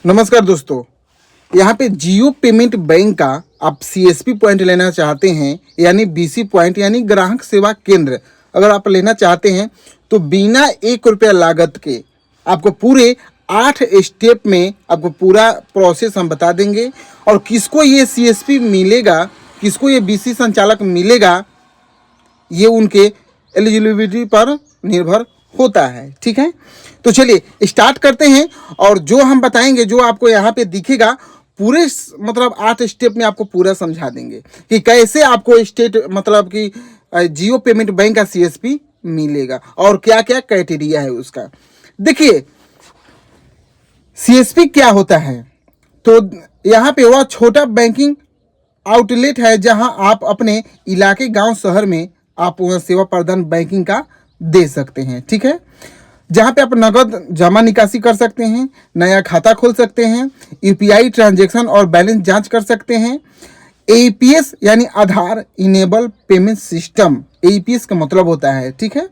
नमस्कार दोस्तों, यहाँ पे जियो पेमेंट बैंक का आप सीएसपी पॉइंट लेना चाहते हैं यानी बीसी पॉइंट यानी ग्राहक सेवा केंद्र अगर आप लेना चाहते हैं तो बिना 1 रुपया लागत के आपको पूरे 8 स्टेप में आपको पूरा प्रोसेस हम बता देंगे। और किसको ये सीएसपी मिलेगा, किसको ये बीसी संचालक मिलेगा, ये उनके एलिजिबिलिटी पर निर्भर होता है। ठीक है, तो चलिए स्टार्ट करते हैं। और जो हम बताएंगे, जो आपको यहाँ पे दिखेगा, पूरे मतलब 8 स्टेप में आपको पूरा समझा देंगे कि कैसे आपको स्टेट मतलब कि जियो पेमेंट बैंक का सीएसपी मिलेगा और क्या क्या क्राइटेरिया है उसका। देखिए सीएसपी क्या होता है, तो यहाँ पे वह छोटा बैंकिंग आउटलेट है जहां आप अपने इलाके, गांव, शहर में आप वह सेवा प्रदान बैंकिंग का दे सकते हैं। ठीक है, जहां पे आप नगद जमा निकासी कर सकते हैं, नया खाता खोल सकते हैं, यूपीआई ट्रांजैक्शन और बैलेंस जांच कर सकते हैं। एईपीएस यानी आधार इनेबल पेमेंट सिस्टम, एईपीएस का मतलब होता है, ठीक है,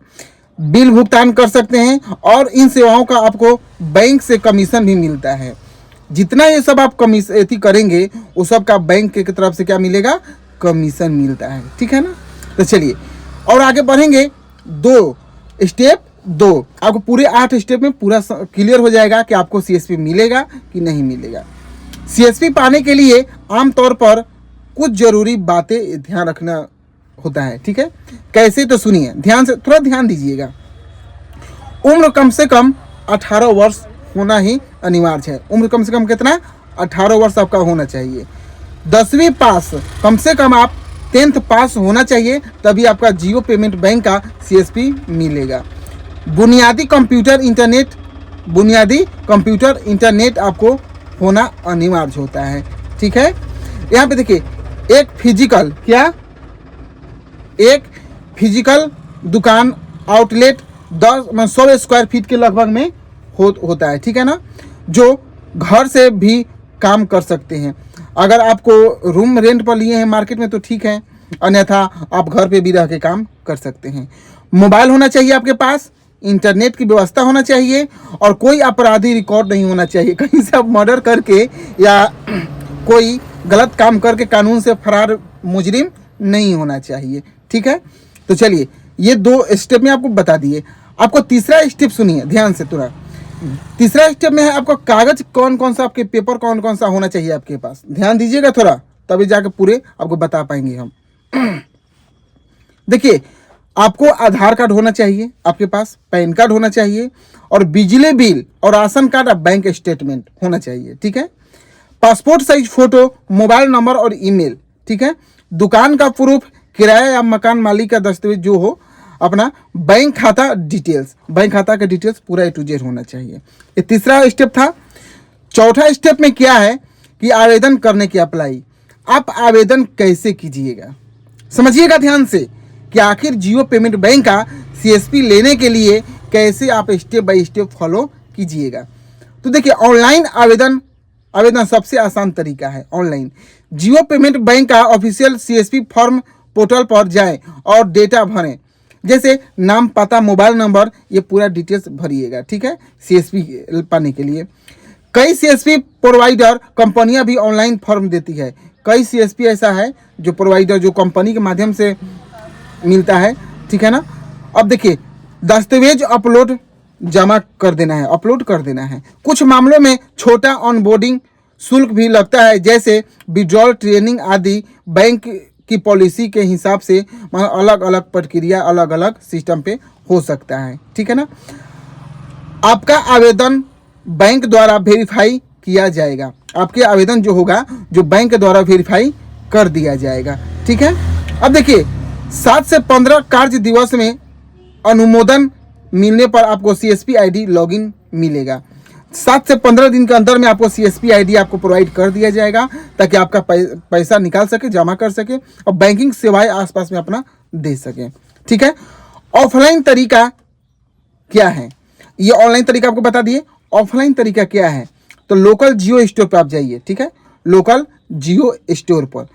बिल भुगतान कर सकते हैं। और इन सेवाओं का आपको बैंक से कमीशन भी मिलता है। जितना ये सब आप कमीशन करेंगे वो सब का बैंक की तरफ से क्या मिलेगा, कमीशन मिलता है। ठीक है ना, तो चलिए और आगे बढ़ेंगे। 2 स्टेप, आपको पूरे 8 स्टेप में पूरा क्लियर हो जाएगा कि आपको सीएसपी मिलेगा कि नहीं मिलेगा। सीएसपी पाने के लिए आमतौर पर कुछ जरूरी बातें ध्यान रखना होता है। ठीक है, कैसे, तो सुनिए ध्यान से, थोड़ा ध्यान दीजिएगा। उम्र कम से कम 18 वर्ष होना ही अनिवार्य है। उम्र कम से कम कितना, 18 वर्ष आपका होना चाहिए। 10वीं पास, कम से कम आप 10th पास होना चाहिए, तभी आपका जियो पेमेंट बैंक का सीएसपी मिलेगा। बुनियादी कंप्यूटर इंटरनेट आपको होना अनिवार्य होता है। ठीक है, यहाँ पे देखिए एक फिजिकल दुकान आउटलेट 100 स्क्वायर फीट के लगभग में होता है। ठीक है ना, जो घर से भी काम कर सकते हैं। अगर आपको रूम रेंट पर लिए हैं मार्केट में तो ठीक है, अन्यथा आप घर पे भी रह के काम कर सकते हैं। मोबाइल होना चाहिए आपके पास, इंटरनेट की व्यवस्था होना चाहिए और कोई अपराधी रिकॉर्ड नहीं होना चाहिए। कहीं से आप मर्डर करके या कोई गलत काम करके कानून से फरार मुजरिम नहीं होना चाहिए। ठीक है, तो चलिए ये 2 स्टेप में आपको बता दिए। आपको तीसरा स्टेप सुनिए ध्यान से थोड़ा। तीसरा स्टेप में है आपको कागज कौन कौन सा, आपके पेपर कौन कौन सा होना चाहिए आपके पास। ध्यान दीजिएगा थोड़ा, तभी जाके पूरे आपको बता पाएंगे हम। देखिए आपको आधार कार्ड होना चाहिए आपके पास, पैन कार्ड होना चाहिए और बिजली बिल और राशन कार्ड और बैंक स्टेटमेंट होना चाहिए। ठीक है, passport size photo, mobile number और ईमेल। ठीक है, दुकान का प्रूफ, किराया या मकान मालिक का दस्तावेज जो हो, अपना बैंक खाता का डिटेल्स पूरा A to Z होना चाहिए। ये तीसरा स्टेप था। चौथा स्टेप में क्या है कि आवेदन करने की अप्लाई। आप आवेदन कैसे कीजिएगा, समझिएगा ध्यान से कि आखिर जियो पेमेंट बैंक का सीएसपी लेने के लिए कैसे आप स्टेप बाय स्टेप फॉलो कीजिएगा। तो देखिए ऑनलाइन आवेदन सबसे आसान तरीका है। ऑनलाइन जियो पेमेंट बैंक का ऑफिशियल सीएसपी फॉर्म पोर्टल पर जाएं और डेटा भरें, जैसे नाम, पता, मोबाइल नंबर, ये पूरा डिटेल्स भरिएगा। ठीक है, सीएसपी पाने के लिए कई सीएसपी प्रोवाइडर कंपनियां भी ऑनलाइन फॉर्म देती है। कई सीएसपी ऐसा है जो प्रोवाइडर, जो कंपनी के माध्यम से मिलता है। ठीक है ना, अब देखिए दस्तावेज अपलोड कर देना है। कुछ मामलों में छोटा ऑनबोर्डिंग शुल्क भी लगता है, जैसे विड्रॉल, ट्रेनिंग आदि। बैंक की पॉलिसी के हिसाब से अलग अलग प्रक्रिया, अलग अलग सिस्टम पे हो सकता है। ठीक है ना, आपका आवेदन बैंक द्वारा वेरीफाई किया जाएगा। आपके आवेदन जो होगा, जो बैंक द्वारा वेरीफाई कर दिया जाएगा। ठीक है, अब देखिए 7 से 15 कार्य दिवस में अनुमोदन मिलने पर आपको सीएसपी आईडी लॉगिन मिलेगा। 7 से 15 दिन के अंदर में आपको सीएसपी आईडी आपको प्रोवाइड कर दिया जाएगा, ताकि आपका पैसा निकाल सके, जमा कर सके और बैंकिंग सेवाएं आसपास में अपना दे सके। ठीक है, ऑफलाइन तरीका क्या है, ये ऑनलाइन तरीका आपको बता दिए। ऑफलाइन तरीका क्या है, तो लोकल जियो स्टोर पर आप जाइए। ठीक है, लोकल जियो स्टोर पर,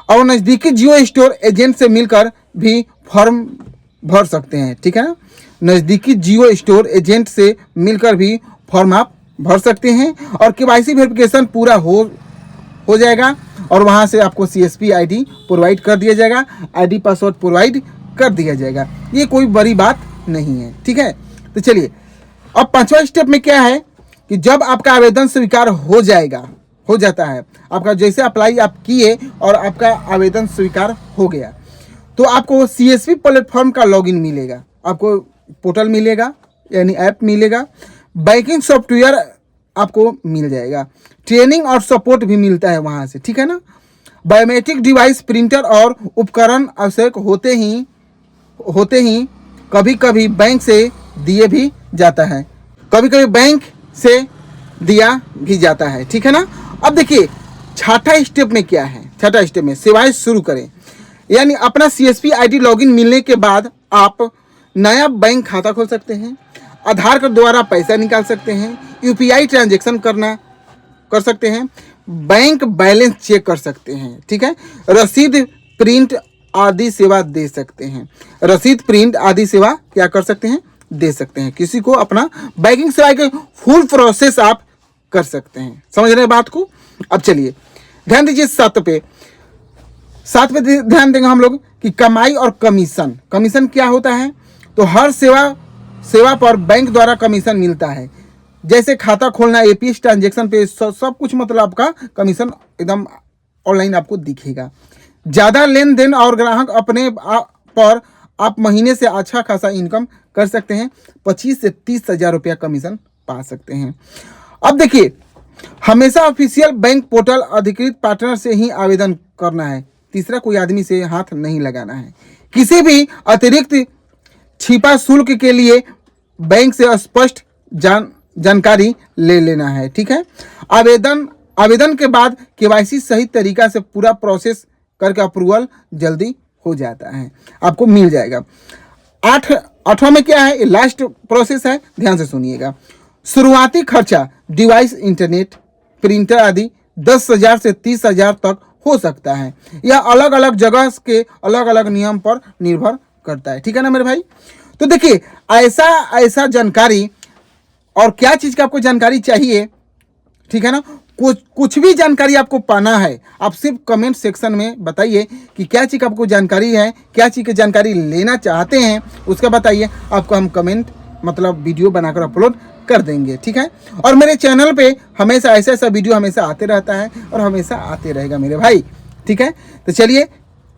और नज़दीकी जियो स्टोर एजेंट से मिलकर भी फॉर्म भर सकते हैं। ठीक है ना, नज़दीकी जियो स्टोर एजेंट से मिलकर भी फॉर्म आप भर सकते हैं और केवाईसी वेरिफिकेशन पूरा हो जाएगा और वहाँ से आपको CSP ID प्रोवाइड कर दिया जाएगा, ID पासवर्ड प्रोवाइड कर दिया जाएगा। ये कोई बड़ी बात नहीं है, ठीक है। तो चलिए अब 5वां स्टेप में क्या है कि जब आपका आवेदन स्वीकार हो जाता है, आपका जैसे अप्लाई आप किए और आपका आवेदन स्वीकार हो गया, तो आपको CSP प्लेटफॉर्म का लॉगिन मिलेगा, आपको पोर्टल मिलेगा यानी ऐप मिलेगा, बैंकिंग सॉफ्टवेयर आपको मिल जाएगा, ट्रेनिंग और सपोर्ट भी मिलता है वहाँ से, ठीक है ना। बायोमेट्रिक डिवाइस, प्रिंटर और उपकरण आवश्यक होते ही कभी कभी बैंक से दिए भी जाता है, ठीक है ना। अब देखिए छठा स्टेप में क्या है, छठा स्टेप में सेवाएं शुरू करें, यानी अपना CSP ID लॉगिन मिलने के बाद आप नया बैंक खाता खोल सकते हैं, आधार कार्ड द्वारा पैसा निकाल सकते हैं, UPI ट्रांजैक्शन कर सकते हैं, बैंक बैलेंस चेक कर सकते हैं, ठीक है, रसीद प्रिंट आदि सेवा दे सकते हैं, क्या कर सकते हैं, दे सकते हैं। किसी को अपना बैंकिंग सेवा के फुल प्रोसेस आप कर सकते हैं। समझ रहे हैं बात को। अब चलिए ध्यान दीजिए 7 पे ध्यान देंगे हम लोग कि कमाई और कमीशन क्या होता है। तो हर सेवा पर बैंक द्वारा कमीशन मिलता है, जैसे खाता खोलना, APS ट्रांजैक्शन पे सब कुछ, मतलब आपका कमीशन एकदम ऑनलाइन आपको दिखेगा। ज़्यादा लेन देन और ग्राहक अपने पर आप महीने से अच्छा खासा इनकम कर सकते हैं, 25 से 30 हज़ार रुपया कमीशन पा सकते हैं। अब देखिए हमेशा ऑफिशियल बैंक पोर्टल अधिकृत पार्टनर से ही आवेदन करना है, तीसरा कोई आदमी से हाथ नहीं लगाना है। किसी भी अतिरिक्त छिपा शुल्क के लिए बैंक से स्पष्ट जानकारी ले लेना है, ठीक है। आवेदन के बाद KYC सही तरीका से पूरा प्रोसेस करके अप्रूवल जल्दी हो जाता है, आपको मिल जाएगा। 8वां में क्या है, लास्ट प्रोसेस है, ध्यान से सुनिएगा। शुरुआती खर्चा डिवाइस, इंटरनेट, प्रिंटर आदि 10,000 से 30,000 तक हो सकता है। यह अलग अलग जगह के अलग अलग नियम पर निर्भर करता है, ठीक है ना मेरे भाई। तो देखिए ऐसा जानकारी और क्या चीज़ का आपको जानकारी चाहिए, ठीक है ना। कुछ भी जानकारी आपको पाना है, आप सिर्फ कमेंट सेक्शन में बताइए कि क्या चीज़ आपको जानकारी है, क्या चीज़ की जानकारी लेना चाहते हैं, उसका बताइए, आपको हम कमेंट मतलब वीडियो बनाकर अपलोड कर देंगे, ठीक है। और मेरे चैनल पे हमेशा ऐसा वीडियो हमेशा आते रहता है और हमेशा आते रहेगा मेरे भाई, ठीक है। तो चलिए,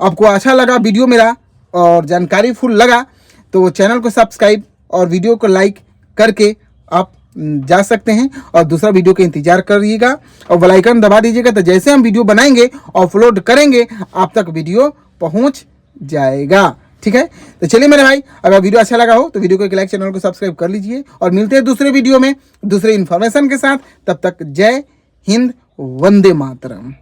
आपको अच्छा लगा वीडियो मेरा और जानकारी फुल लगा तो चैनल को सब्सक्राइब और वीडियो को लाइक करके आप जा सकते हैं और दूसरा वीडियो का इंतजार करिएगा और बेल आइकन दबा दीजिएगा, तो जैसे हम वीडियो बनाएंगे अपलोड करेंगे आप तक वीडियो पहुंच जाएगा, ठीक है। तो चलिए मेरे भाई, अगर वीडियो अच्छा लगा हो तो वीडियो को एक लाइक, चैनल को सब्सक्राइब कर लीजिए और मिलते हैं दूसरे वीडियो में दूसरे इन्फॉर्मेशन के साथ। तब तक जय हिंद, वंदे मातरम।